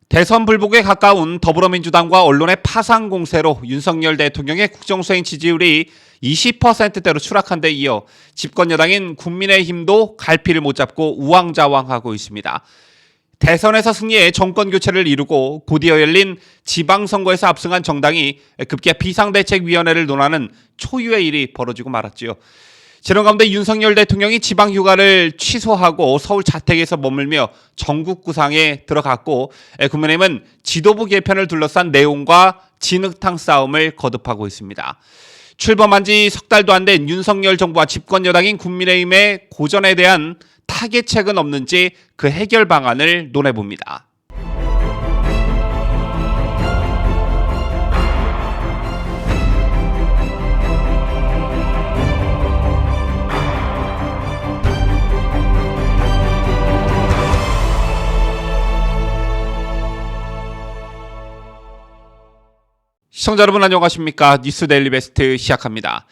대선 불복에 가까운 더불어민주당과 언론의 파상 공세로 윤석열 대통령의 국정수행 지지율이 20%대로 추락한 데 이어 집권 여당인 국민의힘도 갈피를 못 잡고 우왕좌왕하고 있습니다. 대선에서 승리해 정권 교체를 이루고 곧이어 열린 지방선거에서 압승한 정당이 급기야 비상대책위원회를 논하는 초유의 일이 벌어지고 말았지요. 지난 가운데 윤석열 대통령이 지방휴가를 취소하고 서울 자택에서 머물며 전국 구상에 들어갔고, 국민의힘은 지도부 개편을 둘러싼 내용과 진흙탕 싸움을 거듭하고 있습니다. 출범한 지 석 달도 안 된 윤석열 정부와 집권 여당인 국민의힘의 고전에 대한 타개책은 없는지 그 해결 방안을 논해봅니다. 시청자 여러분 안녕하십니까? 뉴스 데일리 베스트 시작합니다.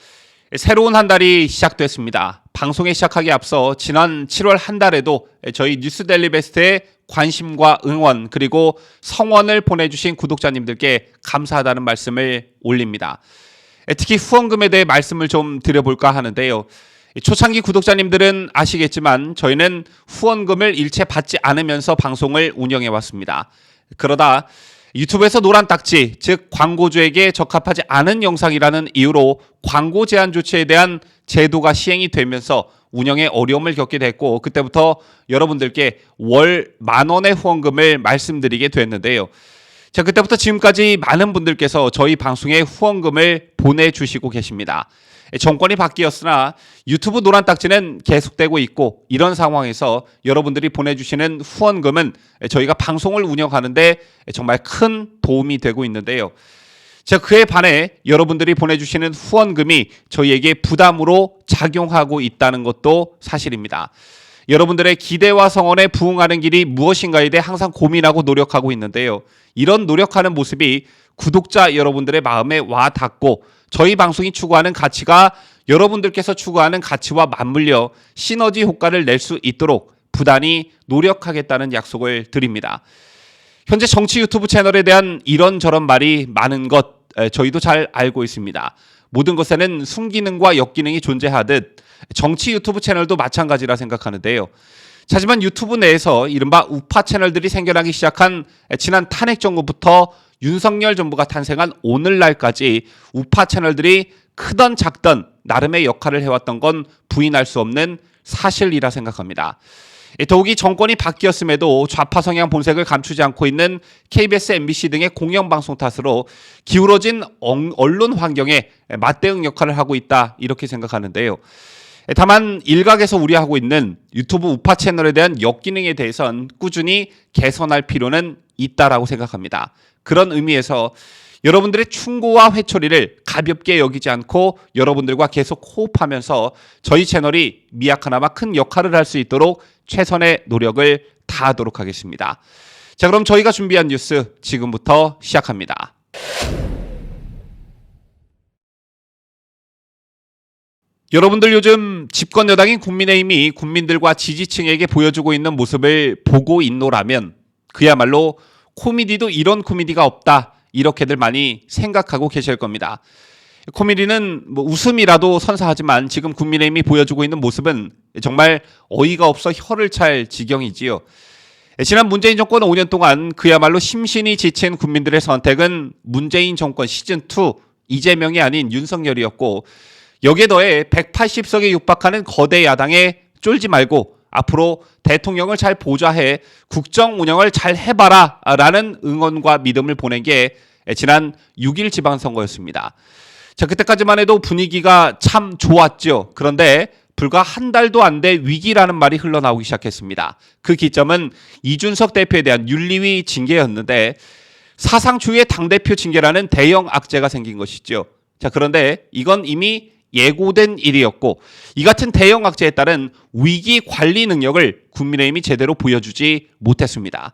새로운 한 달이 시작됐습니다. 방송에 시작하기에 앞서 지난 7월 한 달에도 저희 뉴스 데일리 베스트에 관심과 응원 그리고 성원을 보내주신 구독자님들께 감사하다는 말씀을 올립니다. 특히 후원금에 대해 말씀을 좀 드려볼까 하는데요. 초창기 구독자님들은 아시겠지만 저희는 후원금을 일체 받지 않으면서 방송을 운영해 왔습니다. 그러다 유튜브에서 노란 딱지, 즉 광고주에게 적합하지 않은 영상이라는 이유로 광고 제한 조치에 대한 제도가 시행이 되면서 운영에 어려움을 겪게 됐고, 그때부터 여러분들께 월 10,000원의 후원금을 말씀드리게 됐는데요. 자, 그때부터 지금까지 많은 분들께서 저희 방송에 후원금을 보내주시고 계십니다. 정권이 바뀌었으나 유튜브 노란 딱지는 계속되고 있고, 이런 상황에서 여러분들이 보내주시는 후원금은 저희가 방송을 운영하는데 정말 큰 도움이 되고 있는데요. 자, 그에 반해 여러분들이 보내주시는 후원금이 저희에게 부담으로 작용하고 있다는 것도 사실입니다. 여러분들의 기대와 성원에 부응하는 길이 무엇인가에 대해 항상 고민하고 노력하고 있는데요. 이런 노력하는 모습이 구독자 여러분들의 마음에 와 닿고 저희 방송이 추구하는 가치가 여러분들께서 추구하는 가치와 맞물려 시너지 효과를 낼 수 있도록 부단히 노력하겠다는 약속을 드립니다. 현재 정치 유튜브 채널에 대한 이런저런 말이 많은 것 저희도 잘 알고 있습니다. 모든 것에는 순기능과 역기능이 존재하듯 정치 유튜브 채널도 마찬가지라 생각하는데요. 하지만 유튜브 내에서 이른바 우파 채널들이 생겨나기 시작한 지난 탄핵 정부부터 윤석열 정부가 탄생한 오늘날까지 우파 채널들이 크던 작던 나름의 역할을 해왔던 건 부인할 수 없는 사실이라 생각합니다. 더욱이 정권이 바뀌었음에도 좌파 성향 본색을 감추지 않고 있는 KBS, MBC 등의 공영방송 탓으로 기울어진 언론 환경에 맞대응 역할을 하고 있다, 이렇게 생각하는데요. 다만 일각에서 우려하고 있는 유튜브 우파 채널에 대한 역기능에 대해선 꾸준히 개선할 필요는 있다라고 생각합니다. 그런 의미에서 여러분들의 충고와 회초리를 가볍게 여기지 않고 여러분들과 계속 호흡하면서 저희 채널이 미약하나마 큰 역할을 할 수 있도록 최선의 노력을 다하도록 하겠습니다. 자, 그럼 저희가 준비한 뉴스 지금부터 시작합니다. 여러분들 요즘 집권 여당인 국민의힘이 국민들과 지지층에게 보여주고 있는 모습을 보고 있노라면 그야말로 코미디도 이런 코미디가 없다, 이렇게들 많이 생각하고 계실 겁니다. 코미디는 웃음이라도 선사하지만 지금 국민의힘이 보여주고 있는 모습은 정말 어이가 없어 혀를 찰 지경이지요. 지난 문재인 정권 5년 동안 그야말로 심신이 지친 국민들의 선택은 문재인 정권 시즌2 이재명이 아닌 윤석열이었고, 여기에 더해 180석에 육박하는 거대 야당에 쫄지 말고 앞으로 대통령을 잘 보좌해 국정 운영을 잘 해봐라 라는 응원과 믿음을 보낸 게 지난 6일 지방선거였습니다. 자, 그때까지만 해도 분위기가 참 좋았죠. 그런데 불과 한 달도 안 돼 위기라는 말이 흘러나오기 시작했습니다. 그 기점은 이준석 대표에 대한 윤리위 징계였는데 사상 초유의 당대표 징계라는 대형 악재가 생긴 것이죠. 자, 그런데 이건 이미 예고된 일이었고, 이 같은 대형 악재에 따른 위기 관리 능력을 국민의힘이 제대로 보여주지 못했습니다.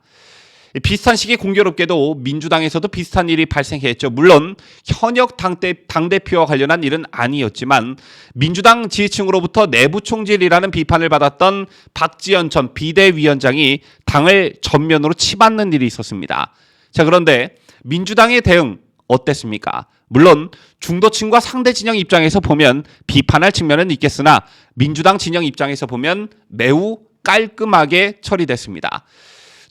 비슷한 시기 공교롭게도 민주당에서도 비슷한 일이 발생했죠. 물론 현역 당대표와 관련한 일은 아니었지만 민주당 지지층으로부터 내부 총질이라는 비판을 받았던 박지원 전 비대위원장이 당을 전면으로 치받는 일이 있었습니다. 자, 그런데 민주당의 대응 어땠습니까? 물론 중도층과 상대 진영 입장에서 보면 비판할 측면은 있겠으나 민주당 진영 입장에서 보면 매우 깔끔하게 처리됐습니다.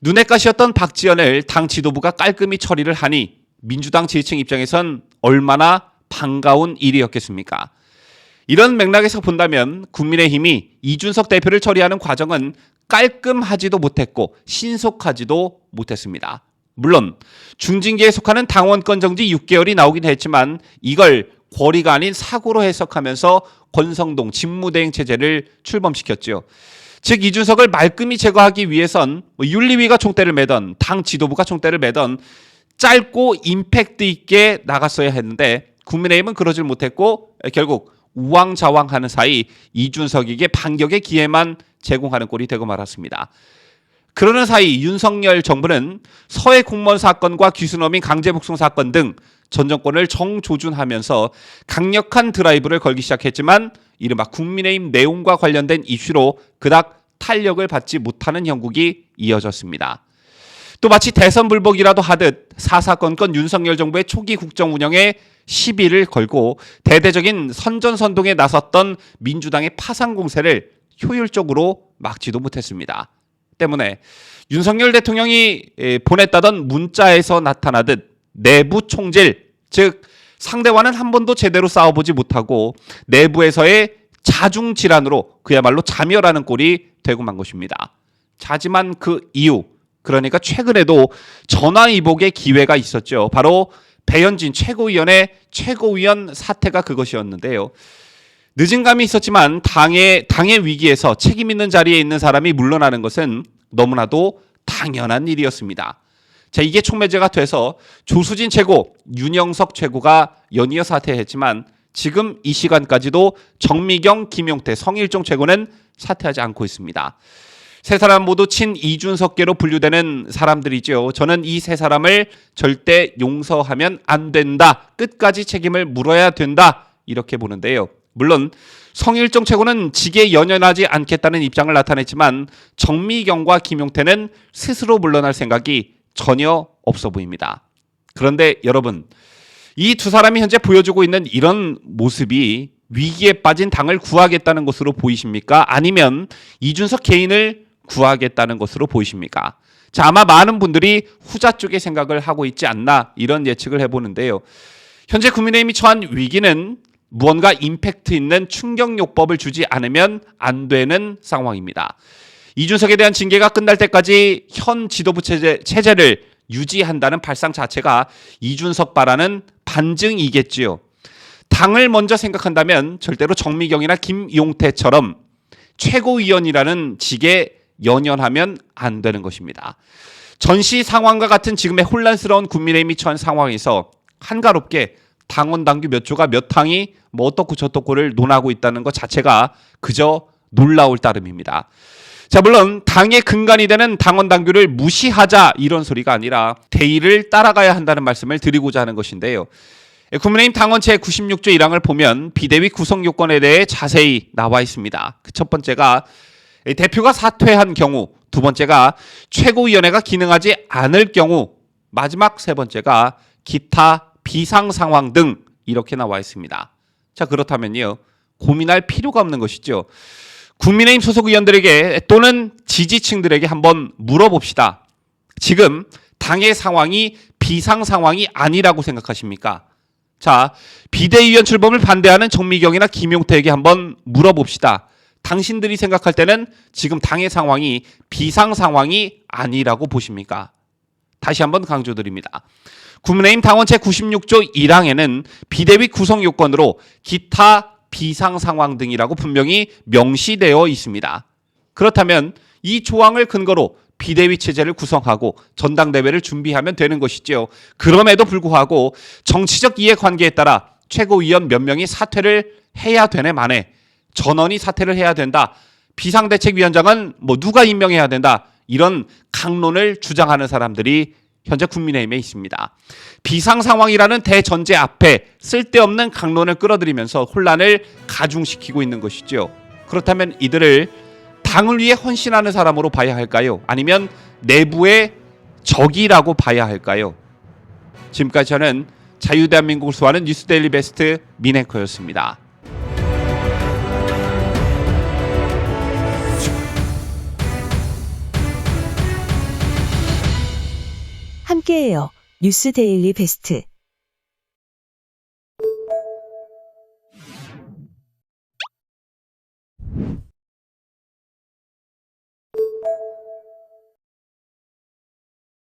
눈엣 가시였던 박지원을 당 지도부가 깔끔히 처리를 하니 민주당 지지층 입장에선 얼마나 반가운 일이었겠습니까? 이런 맥락에서 본다면 국민의힘이 이준석 대표를 처리하는 과정은 깔끔하지도 못했고 신속하지도 못했습니다. 물론 중징계에 속하는 당원권 정지 6개월이 나오긴 했지만 이걸 권리가 아닌 사고로 해석하면서 권성동 직무대행 체제를 출범시켰죠. 즉 이준석을 말끔히 제거하기 위해선 윤리위가 총대를 매던 당 지도부가 총대를 매던 짧고 임팩트 있게 나갔어야 했는데 국민의힘은 그러질 못했고 결국 우왕좌왕하는 사이 이준석에게 반격의 기회만 제공하는 꼴이 되고 말았습니다. 그러는 사이 윤석열 정부는 서해 공무원 사건과 귀순어민 강제복송 사건 등 전 정권을 정조준하면서 강력한 드라이브를 걸기 시작했지만 이른바 국민의힘 내용과 관련된 이슈로 그닥 탄력을 받지 못하는 형국이 이어졌습니다. 또 마치 대선 불복이라도 하듯 사사건건 윤석열 정부의 초기 국정 운영에 시비를 걸고 대대적인 선전선동에 나섰던 민주당의 파상 공세를 효율적으로 막지도 못했습니다. 때문에 윤석열 대통령이 보냈다던 문자에서 나타나듯 내부 총질, 즉 상대와는 한 번도 제대로 싸워보지 못하고 내부에서의 자중 질환으로 그야말로 자멸하는 꼴이 되고 만 것입니다. 하지만 그 이유, 그러니까 최근에도 전화위복의 기회가 있었죠. 바로 배현진 최고위원의 최고위원 사태가 그것이었는데요. 늦은 감이 있었지만 당의 위기에서 책임 있는 자리에 있는 사람이 물러나는 것은 너무나도 당연한 일이었습니다. 자, 이게 촉매제가 돼서 조수진 최고, 윤영석 최고가 연이어 사퇴했지만 지금 이 시간까지도 정미경, 김용태, 성일종 최고는 사퇴하지 않고 있습니다. 세 사람 모두 친 이준석계로 분류되는 사람들이죠. 저는 이 세 사람을 절대 용서하면 안 된다. 끝까지 책임을 물어야 된다. 이렇게 보는데요. 물론 성일종 최고는 직에 연연하지 않겠다는 입장을 나타냈지만 정미경과 김용태는 스스로 물러날 생각이 전혀 없어 보입니다. 그런데 여러분, 이 두 사람이 현재 보여주고 있는 이런 모습이 위기에 빠진 당을 구하겠다는 것으로 보이십니까? 아니면 이준석 개인을 구하겠다는 것으로 보이십니까? 자, 아마 많은 분들이 후자 쪽의 생각을 하고 있지 않나 이런 예측을 해보는데요. 현재 국민의힘이 처한 위기는 무언가 임팩트 있는 충격요법을 주지 않으면 안 되는 상황입니다. 이준석에 대한 징계가 끝날 때까지 현 지도부 체제를 유지한다는 발상 자체가 이준석바라는 반증이겠지요. 당을 먼저 생각한다면 절대로 정미경이나 김용태처럼 최고위원이라는 직에 연연하면 안 되는 것입니다. 전시 상황과 같은 지금의 혼란스러운 국민의힘이 처한 상황에서 한가롭게 당원 당규 몇 조가 몇 항이 뭐 어떻고 저떻고를 논하고 있다는 것 자체가 그저 놀라울 따름입니다. 자, 물론 당의 근간이 되는 당원 당규를 무시하자 이런 소리가 아니라 대의를 따라가야 한다는 말씀을 드리고자 하는 것인데요. 국민의힘 당원체 96조 1항을 보면 비대위 구성 요건에 대해 자세히 나와 있습니다. 그 첫 번째가 대표가 사퇴한 경우, 두 번째가 최고위원회가 기능하지 않을 경우, 마지막 세 번째가 기타 비상 상황 등 이렇게 나와 있습니다. 자, 그렇다면요, 고민할 필요가 없는 것이죠. 국민의힘 소속 의원들에게 또는 지지층들에게 한번 물어봅시다. 지금 당의 상황이 비상 상황이 아니라고 생각하십니까? 자, 비대위원 출범을 반대하는 정미경이나 김용태에게 한번 물어봅시다. 당신들이 생각할 때는 지금 당의 상황이 비상 상황이 아니라고 보십니까? 다시 한번 강조드립니다. 국민의힘 당원체 96조 1항에는 비대위 구성 요건으로 기타 비상 상황 등이라고 분명히 명시되어 있습니다. 그렇다면 이 조항을 근거로 비대위 체제를 구성하고 전당대회를 준비하면 되는 것이죠. 그럼에도 불구하고 정치적 이해관계에 따라 최고위원 몇 명이 사퇴를 해야 되네 마네, 전원이 사퇴를 해야 된다, 비상대책위원장은 뭐 누가 임명해야 된다, 이런 강론을 주장하는 사람들이 현재 국민의힘에 있습니다. 비상 상황이라는 대전제 앞에 쓸데없는 강론을 끌어들이면서 혼란을 가중시키고 있는 것이죠. 그렇다면 이들을 당을 위해 헌신하는 사람으로 봐야 할까요? 아니면 내부의 적이라고 봐야 할까요? 지금까지 저는 자유대한민국을 수호하는 뉴스데일리 베스트 민앵커였습니다. 함께해요. 뉴스 데일리 베스트.